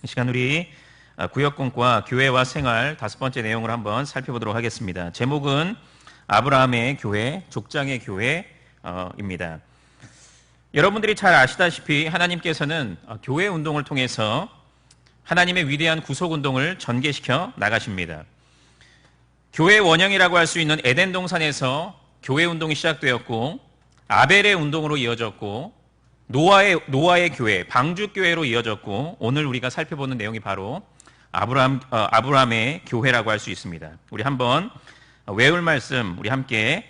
이 시간 우리 구역공과 교회와 생활 5번째 내용을 한번 살펴보도록 하겠습니다. 제목은 아브라함의 교회, 족장의 교회입니다. 여러분들이 잘 아시다시피 하나님께서는 교회 운동을 통해서 하나님의 위대한 구속 운동을 전개시켜 나가십니다. 교회의 원형이라고 할 수 있는 에덴 동산에서 교회 운동이 시작되었고, 아벨의 운동으로 이어졌고, 노아의 교회, 방주교회로 이어졌고, 오늘 우리가 살펴보는 내용이 바로 아브라함의 교회라고 할 수 있습니다. 우리 한번 외울 말씀 우리 함께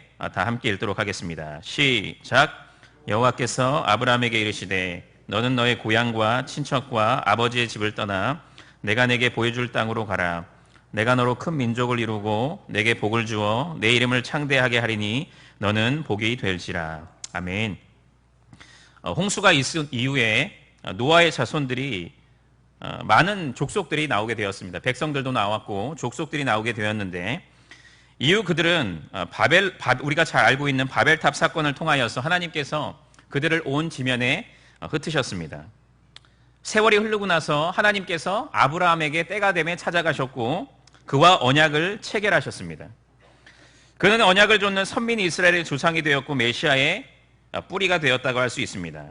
읽도록 하겠습니다. 시작. 여호와께서 아브라함에게 이르시되 너는 너의 고향과 친척과 아버지의 집을 떠나 내가 내게 보여줄 땅으로 가라. 내가 너로 큰 민족을 이루고 내게 복을 주어 내 이름을 창대하게 하리니 너는 복이 될지라. 아멘. 홍수가 있은 이후에 노아의 자손들이 많은 족속들이 나오게 되었습니다. 백성들도 나왔고 족속들이 나오게 되었는데, 이후 그들은 우리가 잘 알고 있는 바벨탑 사건을 통하여서 하나님께서 그들을 온 지면에 흩으셨습니다. 세월이 흐르고 나서 하나님께서 아브라함에게 때가 되매 찾아가셨고 그와 언약을 체결하셨습니다. 그는 언약을 좇는 선민 이스라엘의 조상이 되었고 메시아의 뿌리가 되었다고 할 수 있습니다.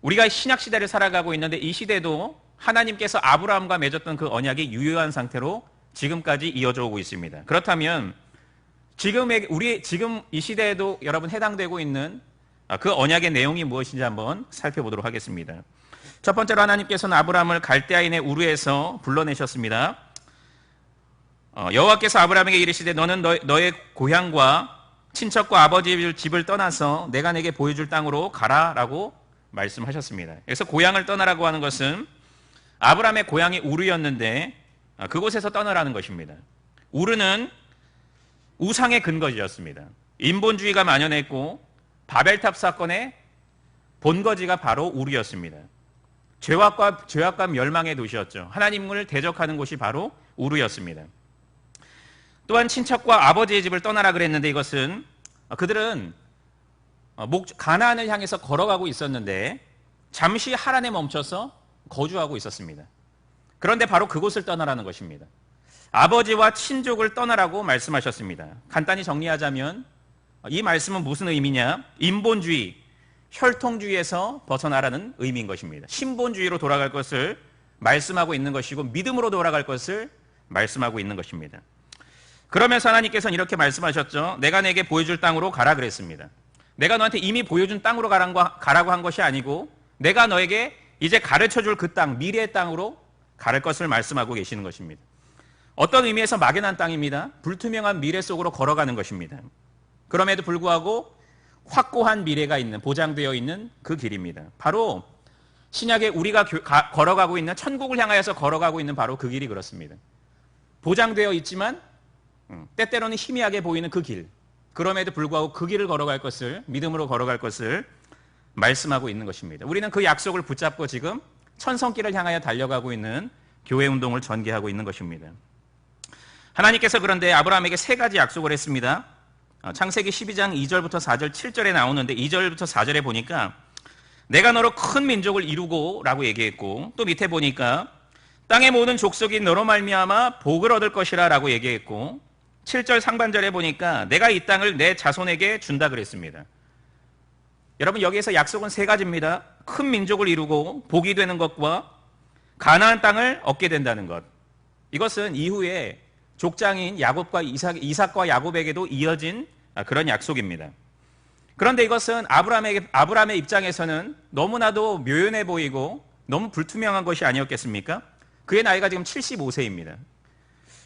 우리가 신약시대를 살아가고 있는데 이 시대도 하나님께서 아브라함과 맺었던 그 언약이 유효한 상태로 지금까지 이어져 오고 있습니다. 그렇다면 지금 이 시대에도 여러분 해당되고 있는 그 언약의 내용이 무엇인지 한번 살펴보도록 하겠습니다. 첫 번째로 하나님께서는 아브라함을 갈대아인의 우르에서 불러내셨습니다. 여호와께서 아브라함에게 이르시되 너는 너의 고향과 친척과 아버지의 집을 떠나서 내가 내게 보여줄 땅으로 가라라고 말씀하셨습니다. 그래서 고향을 떠나라고 하는 것은 아브라함의 고향이 우르였는데 그곳에서 떠나라는 것입니다. 우르는 우상의 근거지였습니다. 인본주의가 만연했고 바벨탑 사건의 본거지가 바로 우르였습니다. 죄악과 멸망의 도시였죠. 하나님을 대적하는 곳이 바로 우르였습니다. 또한 친척과 아버지의 집을 떠나라 그랬는데, 이것은 그들은 가나안을 향해서 걸어가고 있었는데 잠시 하란에 멈춰서 거주하고 있었습니다. 그런데 바로 그곳을 떠나라는 것입니다. 아버지와 친족을 떠나라고 말씀하셨습니다. 간단히 정리하자면 이 말씀은 무슨 의미냐? 인본주의, 혈통주의에서 벗어나라는 의미인 것입니다. 신본주의로 돌아갈 것을 말씀하고 있는 것이고 믿음으로 돌아갈 것을 말씀하고 있는 것입니다. 그러면서 하나님께서는 이렇게 말씀하셨죠. 내가 내게 보여줄 땅으로 가라 그랬습니다. 내가 너한테 이미 보여준 땅으로 가라고 한 것이 아니고 내가 너에게 이제 가르쳐줄 그 땅, 미래의 땅으로 갈 것을 말씀하고 계시는 것입니다. 어떤 의미에서 막연한 땅입니다. 불투명한 미래 속으로 걸어가는 것입니다. 그럼에도 불구하고 확고한 미래가 있는, 보장되어 있는 그 길입니다. 바로 신약에 우리가 걸어가고 있는, 천국을 향하여서 걸어가고 있는 바로 그 길이 그렇습니다. 보장되어 있지만 때때로는 희미하게 보이는 그 길, 그럼에도 불구하고 그 길을 걸어갈 것을, 믿음으로 걸어갈 것을 말씀하고 있는 것입니다. 우리는 그 약속을 붙잡고 지금 천성길을 향하여 달려가고 있는 교회 운동을 전개하고 있는 것입니다. 하나님께서 그런데 아브라함에게 3가지 약속을 했습니다. 창세기 12장 2절부터 4절, 7절에 나오는데 2절부터 4절에 보니까 내가 너로 큰 민족을 이루고 라고 얘기했고, 또 밑에 보니까 땅의 모든 족속이 너로 말미암아 복을 얻을 것이라 라고 얘기했고, 7절 상반절에 보니까 내가 이 땅을 내 자손에게 준다 그랬습니다. 여러분, 여기에서 약속은 3가지입니다. 큰 민족을 이루고 복이 되는 것과 가나안 땅을 얻게 된다는 것. 이것은 이후에 족장인 이삭과 야곱에게도 이어진 그런 약속입니다. 그런데 이것은 아브라함의 입장에서는 너무나도 묘연해 보이고 너무 불투명한 것이 아니었겠습니까? 그의 나이가 지금 75세입니다.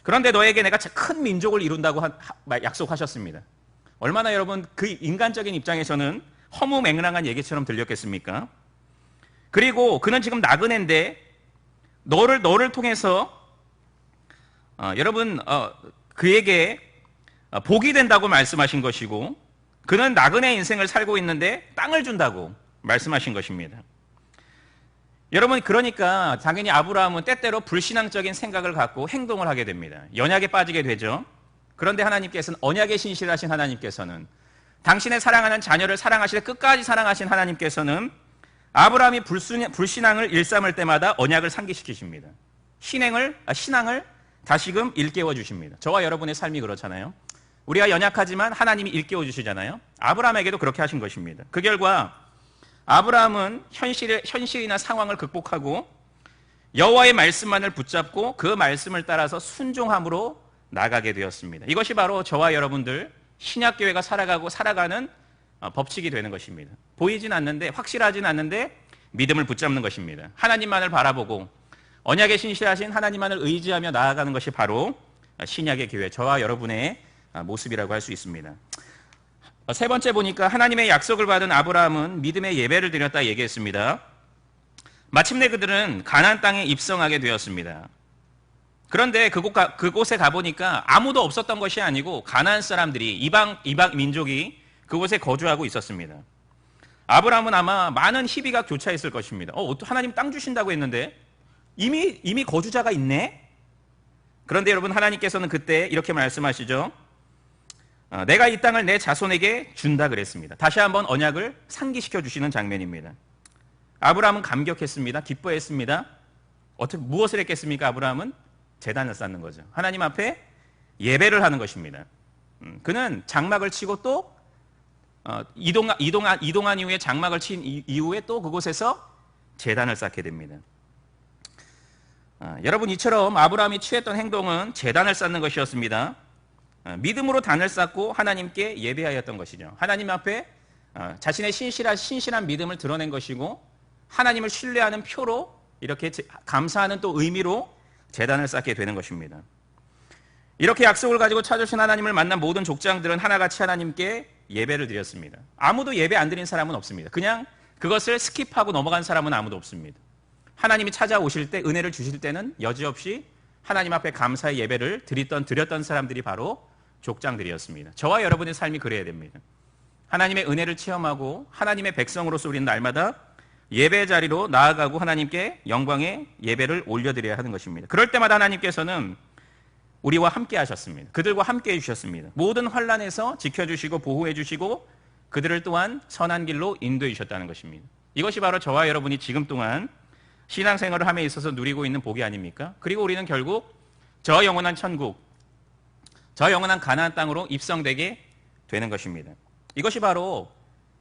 그런데 너에게 내가 큰 민족을 이룬다고 약속하셨습니다. 얼마나 여러분 그 인간적인 입장에서는 허무맹랑한 얘기처럼 들렸겠습니까? 그리고 그는 지금 나그네인데 너를 통해서 여러분 그에게 복이 된다고 말씀하신 것이고, 그는 나그네 인생을 살고 있는데 땅을 준다고 말씀하신 것입니다. 여러분, 그러니까 당연히 아브라함은 때때로 불신앙적인 생각을 갖고 행동을 하게 됩니다. 연약에 빠지게 되죠. 그런데 하나님께서는, 언약에 신실하신 하나님께서는, 당신의 사랑하는 자녀를 사랑하시되 끝까지 사랑하신 하나님께서는 아브라함이 불신앙을 일삼을 때마다 언약을 상기시키십니다. 신앙을 다시금 일깨워 주십니다. 저와 여러분의 삶이 그렇잖아요. 우리가 연약하지만 하나님이 일깨워 주시잖아요. 아브라함에게도 그렇게 하신 것입니다. 그 결과 아브라함은 현실이나 상황을 극복하고 여호와의 말씀만을 붙잡고 그 말씀을 따라서 순종함으로 나가게 되었습니다. 이것이 바로 저와 여러분들 신약교회가 살아가는 법칙이 되는 것입니다. 보이진 않는데, 확실하진 않는데 믿음을 붙잡는 것입니다. 하나님만을 바라보고 언약에 신실하신 하나님만을 의지하며 나아가는 것이 바로 신약의 교회, 저와 여러분의 모습이라고 할 수 있습니다. 세 번째 보니까 하나님의 약속을 받은 아브라함은 믿음의 예배를 드렸다 얘기했습니다. 마침내 그들은 가나안 땅에 입성하게 되었습니다. 그런데 그곳에 가보니까 아무도 없었던 것이 아니고 가나안 사람들이 이방 민족이 그곳에 거주하고 있었습니다. 아브라함은 아마 많은 희비가 교차했을 것입니다. 하나님 땅 주신다고 했는데 이미 거주자가 있네? 그런데 여러분, 하나님께서는 그때 이렇게 말씀하시죠. 내가 이 땅을 내 자손에게 준다 그랬습니다. 다시 한번 언약을 상기시켜 주시는 장면입니다. 아브라함은 감격했습니다. 기뻐했습니다. 무엇을 했겠습니까? 아브라함은 제단을 쌓는 거죠. 하나님 앞에 예배를 하는 것입니다. 그는 장막을 치고 또 이동한 이후에 장막을 친 이후에 또 그곳에서 제단을 쌓게 됩니다. 여러분, 이처럼 아브라함이 취했던 행동은 제단을 쌓는 것이었습니다. 믿음으로 단을 쌓고 하나님께 예배하였던 것이죠. 하나님 앞에 자신의 신실한 믿음을 드러낸 것이고 하나님을 신뢰하는 표로 이렇게 감사하는 또 의미로 제단을 쌓게 되는 것입니다. 이렇게 약속을 가지고 찾으신 하나님을 만난 모든 족장들은 하나같이 하나님께 예배를 드렸습니다. 아무도 예배 안 드린 사람은 없습니다. 그냥 그것을 스킵하고 넘어간 사람은 아무도 없습니다. 하나님이 찾아오실 때, 은혜를 주실 때는 여지없이 하나님 앞에 감사의 예배를 드렸던 사람들이 바로 족장들이었습니다. 저와 여러분의 삶이 그래야 됩니다. 하나님의 은혜를 체험하고 하나님의 백성으로서 우리는 날마다 예배 자리로 나아가고 하나님께 영광의 예배를 올려드려야 하는 것입니다. 그럴 때마다 하나님께서는 우리와 함께 하셨습니다. 그들과 함께 해주셨습니다. 모든 환난에서 지켜주시고 보호해주시고 그들을 또한 선한 길로 인도해 주셨다는 것입니다. 이것이 바로 저와 여러분이 지금 동안 신앙생활을 함에 있어서 누리고 있는 복이 아닙니까? 그리고 우리는 결국 저 영원한 천국, 저 영원한 가나안 땅으로 입성되게 되는 것입니다. 이것이 바로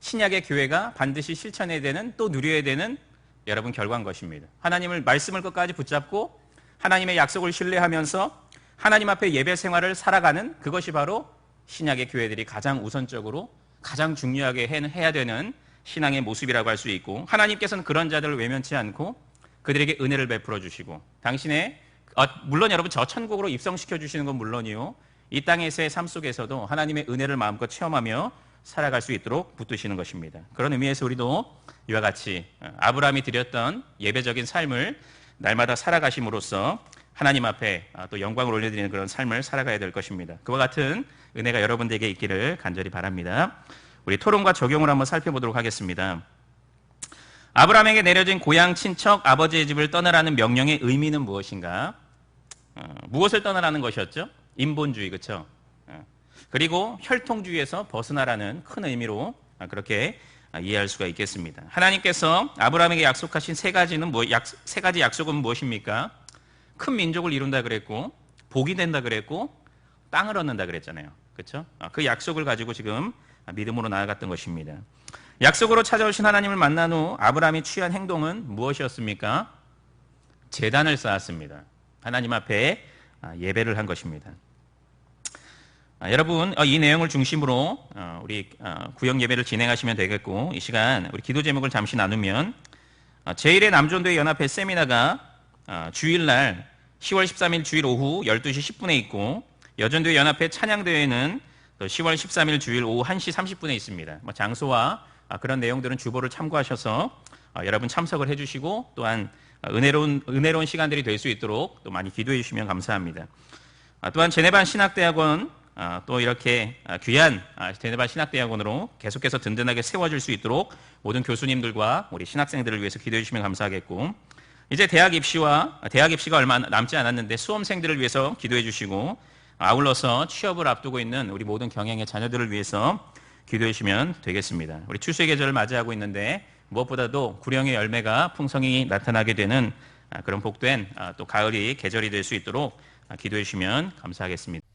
신약의 교회가 반드시 실천해야 되는, 또 누려야 되는 여러분 결과인 것입니다. 하나님을 말씀을 끝까지 붙잡고 하나님의 약속을 신뢰하면서 하나님 앞에 예배 생활을 살아가는, 그것이 바로 신약의 교회들이 가장 우선적으로 가장 중요하게 해야 되는 신앙의 모습이라고 할 수 있고, 하나님께서는 그런 자들을 외면치 않고 그들에게 은혜를 베풀어 주시고 물론 여러분 저 천국으로 입성시켜 주시는 건 물론이요, 이 땅에서의 삶 속에서도 하나님의 은혜를 마음껏 체험하며 살아갈 수 있도록 붙드시는 것입니다. 그런 의미에서 우리도 이와 같이 아브라함이 드렸던 예배적인 삶을 날마다 살아가심으로써 하나님 앞에 또 영광을 올려드리는 그런 삶을 살아가야 될 것입니다. 그와 같은 은혜가 여러분들에게 있기를 간절히 바랍니다. 우리 토론과 적용을 한번 살펴보도록 하겠습니다. 아브라함에게 내려진 고향 친척 아버지의 집을 떠나라는 명령의 의미는 무엇인가? 무엇을 떠나라는 것이었죠? 인본주의, 그렇죠? 그리고 혈통주의에서 벗어나라는 큰 의미로 그렇게 이해할 수가 있겠습니다. 하나님께서 아브라함에게 약속하신 세 가지 약속은 무엇입니까? 큰 민족을 이룬다 그랬고, 복이 된다 그랬고, 땅을 얻는다 그랬잖아요. 그렇죠? 그 약속을 가지고 지금 믿음으로 나아갔던 것입니다. 약속으로 찾아오신 하나님을 만난 후 아브라함이 취한 행동은 무엇이었습니까? 제단을 쌓았습니다. 하나님 앞에 예배를 한 것입니다. 여러분, 이 내용을 중심으로 우리 구역 예배를 진행하시면 되겠고, 이 시간 우리 기도 제목을 잠시 나누면 제1회 남존도회 연합회 세미나가 주일날 10월 13일 주일 오후 12시 10분에 있고, 여전도회 연합회 찬양대회는 10월 13일 주일 오후 1시 30분에 있습니다. 장소와 그런 내용들은 주보를 참고하셔서 여러분 참석을 해주시고, 또한 은혜로운 시간들이 될 수 있도록 또 많이 기도해 주시면 감사합니다. 또한 제네반 신학대학원 또 이렇게 귀한 제네반 신학대학원으로 계속해서 든든하게 세워질 수 있도록 모든 교수님들과 우리 신학생들을 위해서 기도해 주시면 감사하겠고, 이제 대학 입시가 얼마 남지 않았는데 수험생들을 위해서 기도해 주시고, 아울러서 취업을 앞두고 있는 우리 모든 경영의 자녀들을 위해서 기도해 주시면 되겠습니다. 우리 추수의 계절을 맞이하고 있는데 무엇보다도 구령의 열매가 풍성히 나타나게 되는 그런 복된 또 가을이 계절이 될 수 있도록 기도해 주시면 감사하겠습니다.